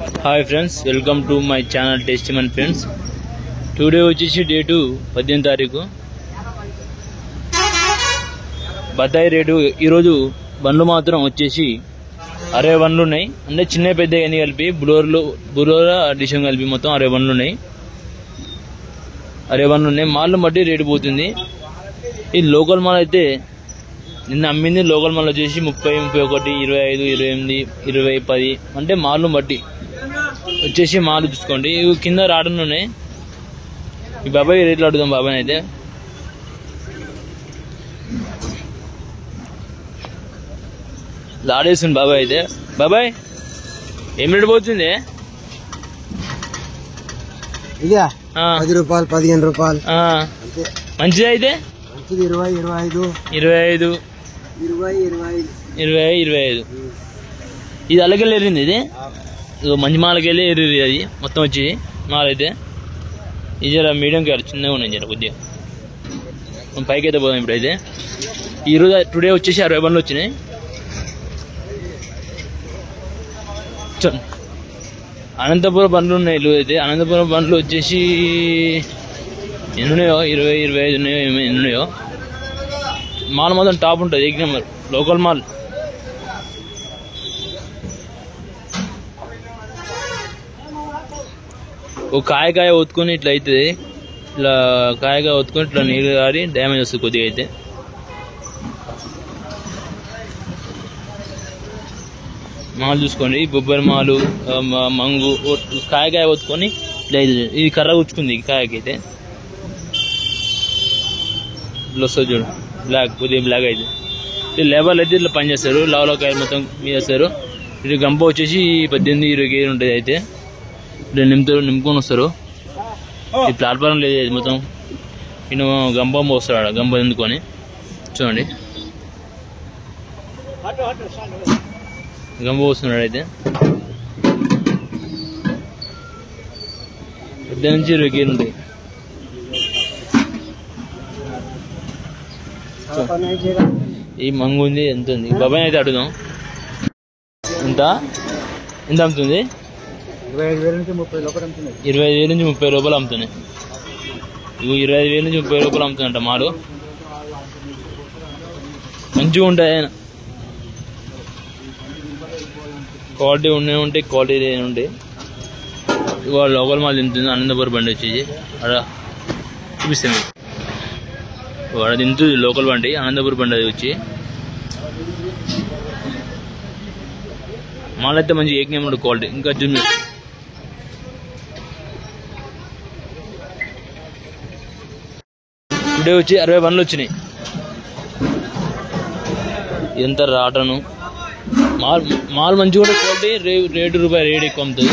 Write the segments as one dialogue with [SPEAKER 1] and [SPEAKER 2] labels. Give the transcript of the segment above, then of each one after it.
[SPEAKER 1] Hi friends, welcome to my channel టెస్టిమన్ friends. Today వచ్చేసి date 18 తారీఖు. బత్తాయి రేటు ఈరోజు బండ్లు మాత్రం వచ్చేసి 60 బండ్లు ఉన్నాయి. అంటే చిన్న పెద్ద అన్ని కలిపి బులోరా డిషన్ కలిపి మొత్తం 60 బండ్లు ఉన్నాయి. 60 బండ్లు ఉన్నాయి. మాల్ను బట్టి రేటు పోతుంది. ఈ లోకల్ మాల్ అయితే నిన్న అమ్మింది. లోకల్ మాల్ వచ్చేసి 30, 31, 25, 28, 20, 10 అంటే మాల్ను బట్టి వచ్చేసి మాల్ చూసుకోండి. ఇవి కింద రావడం ఉన్నాయి. ఈ బాబాయ్ రేట్లు అడుగుదాం. బాబాయ్ అయితే లాడేస్తుంది. బాబాయ్ అయితే బాబాయ్ ఏం రేటు పోతుంది?
[SPEAKER 2] ఇదే 10 రూపాయలు, 15 రూపాయలు.
[SPEAKER 1] మంచిది అయితే
[SPEAKER 2] 20, 25,
[SPEAKER 1] 25, 25. ఇది అలాగే ఎరింది. ఇది మంచి మాలకి వెళ్ళి ఎర్రి. అది మొత్తం వచ్చి మాల్ అయితే ఇది జర మీడియం కాదు, చిన్నగా ఉన్నాయి జర కొద్దిగా. పైకి అయితే పోదాం. ఇప్పుడైతే ఈరోజు టుడే వచ్చేసి 60 బండ్లు వచ్చినాయి. అనంతపురం బండ్లు ఉన్నాయి. ఇల్లు అయితే అనంతపురం బండ్లు వచ్చేసి ఎన్ని ఉన్నాయో 20, 25 ఉన్నాయో, ఎన్ని ఉన్నాయో. మాల్ మాత్రం టాప్ ఉంటుంది. 1 నెంబర్ లోకల్ మాల్. ఓ కాయ ఒత్తుకొని ఇట్లా అవుతుంది. ఇట్లా కాయ ఒత్తుకొని ఇట్లా నీళ్ళు కారి డ్యామేజ్ వస్తుంది కొద్దిగా అయితే. మాలు చూసుకోండి. బొబ్బరి మాలు, మంగు కాయ ఒత్తుకొని ఇట్లా అవుతుంది. ఇది కర్ర కూర్చుకుంది ఈ కాయకైతే. ఇట్లా వస్తుంది చూడు, బ్లాక్, కొద్దిగా బ్లాక్ అయితే. ఇది లేబర్లు అయితే ఇట్లా పని చేస్తారు. లావులో కాయ మొత్తం చేస్తారు. ఇది గంప వచ్చేసి 18, 20 కేజీలు ఉంటుంది. అయితే ఇట్లా నింపుకొని వస్తారు. ఈ ప్లాట్ఫారం లేదు మొత్తం. ఈయన గంప వస్తాడు. గంప ఎందుకొని చూడండి. గంప వస్తున్నాడు. అయితే 18 నుంచి 20 కేజీలు ఉంటాయి. ఈ మంగు ఉంది. ఎంత ఉంది? బాబాయ్ అయితే అడుగుదాం. ఎంత అమ్ముతుంది?
[SPEAKER 2] 25,000 నుంచి 30 లోపల అమ్ముతున్నాయి.
[SPEAKER 1] 25,000 నుంచి 30 రూపాయలు అమ్ముతున్నాయి. ఇవి 25,000 నుంచి 30 రూపాయలు అమ్ముతుందంట మాలు. మంచిగా ఉంటాయి. క్వాలిటీ ఉంటాయి, క్వాలిటీ ఉంటాయి. ఇవాళ లోకల్ మాల్ తింటుంది. అనంతపురం బండి వచ్చేసి అక్కడ చూపిస్తాను. వాడ తింటుంది లోకల్ బండి, అనంతపురం బండి. అది వచ్చి మాల్ అయితే మంచి 1 నెంబర్ క్వాలిటీ. ఇంకా జూనియర్ టుడే వచ్చి 60 బండ్లు వచ్చినాయి. ఎంత రాటను మాల్ మంచిగా కూడా క్వాలిటీ. రేటు రేటు ఎక్కువ అమ్ముతుంది.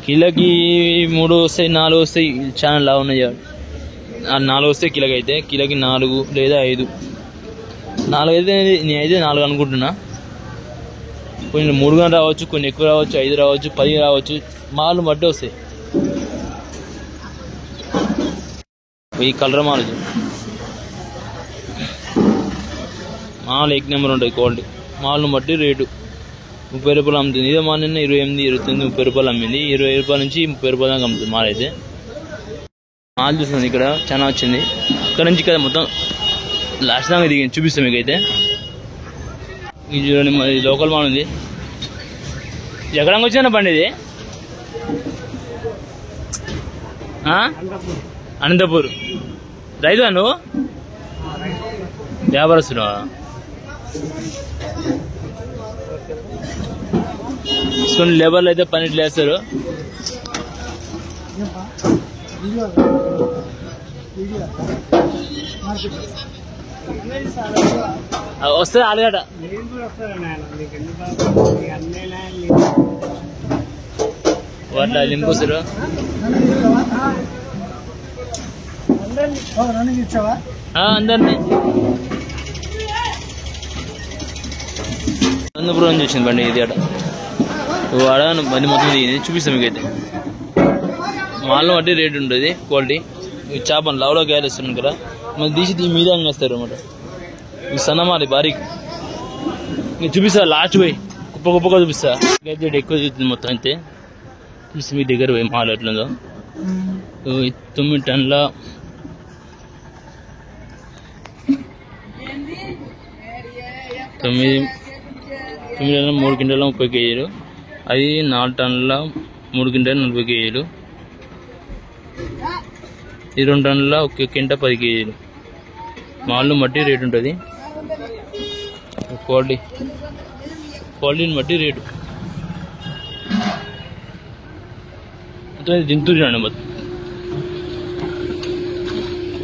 [SPEAKER 1] కిలోకి 3 వస్తాయి, 4 వస్తాయి. చాలా లావు ఉన్నాయి. 4 వస్తాయి కిలోకి. అయితే కిలోకి 4 లేదా 5. 4 అయితే నేనైతే 4 అనుకుంటున్నా. కొన్ని 3 గంటలు రావచ్చు, కొన్ని ఎక్కువ రావచ్చు, 5 రావచ్చు, 10 రావచ్చు. మాల్ బట్టి వస్తాయి. ఈ కలర్ మాల్ మాల్ 1 నెంబర్ ఉంటుంది క్వాలిటీ. మాల్ను బట్టి రేటు 30 రూపాయలు అమ్ముతుంది. ఇదే మాల్ నిన్న 28, 29, 30 రూపాయలు అమ్మింది. 20 రూపాయల నుంచి 30 రూపాయల దాకా అమ్ముతుంది మాల్ అయితే. మాల్ చూస్తుంది ఇక్కడ చాలా వచ్చింది. ఇక్కడ నుంచి ఇక్కడ మొత్తం లాస్ట్ దాకా దిగి చూపిస్తాం మీకు అయితే. ఇది చూడండి, మరి లోకల్ మాల్ ఉంది. ఎక్కడానికి వచ్చిన బండి ఇది? అనంతపూర్. రైతు నువ్వు? వ్యాపారస్తున్నా? కొన్ని లేబర్లు అయితే పని ఇట్లా వేస్తారు. వస్తుంది ఆలుగడ్డ. వాటిలో లింపుస్తారు. అందరినీ అనంతపురం నుంచి వచ్చింది బండి. ఇది అట వాడ బండి మొత్తం దిగింది. చూపిస్తాం మీకైతే. మాల్లో బట్టి రేటు ఉంటుంది, క్వాలిటీ. చేపను లావులో గాయలు వస్తున్నాను కదా, మళ్ళీ తీసి మీద వేస్తారు అనమాట. ఈ సన్నమాలి బారీకి చూపిస్తా. లాస్ట్ పోయి గొప్పగా చూపిస్తా అయితే ఎక్కువ చూస్తుంది మొత్తం అయితే చూసి మీ దగ్గర పోయి మాల్ ఎట్లుందో 9 టన్నుల 9 టన్నుల 3 క్వింటాల 30 కేజీలు అది 4 టన్నుల 3 క్వింటాల 40 కేజీలు ఇది 2 టన్నుల 1 క్వింటా 10 కేజీలు మాల్ను బట్టి రేటు ఉంటుంది క్వాలిటీని బట్టి రేటు మొత్తం దింతురండి మొత్తం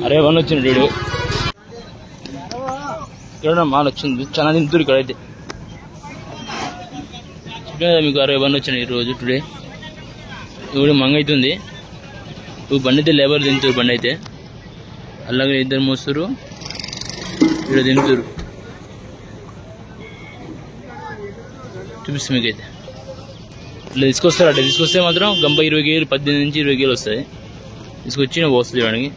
[SPEAKER 1] అరే వన్ వచ్చింది వీడు ఇక్కడ మాల్ వచ్చింది చాలా దింతురు ఇక్కడైతే మీకు 61 వచ్చినాయి ఈరోజు టుడే ఇప్పుడు మంగ అవుతుంది ఇప్పుడు బండి అయితే లేబర్ దింతురు బండి అయితే అలాగే 2 మోస్తురు ఇక్కడ దింతురు చూపిస్తుంది మీకైతే ఇట్లా తీసుకొస్తారు అట్లా తీసుకొస్తే మాత్రం గంప 20 కేజీలు 18 నుంచి 20 కేజీలు వస్తాయి తీసుకొచ్చి పోస్తుంది చూడడానికి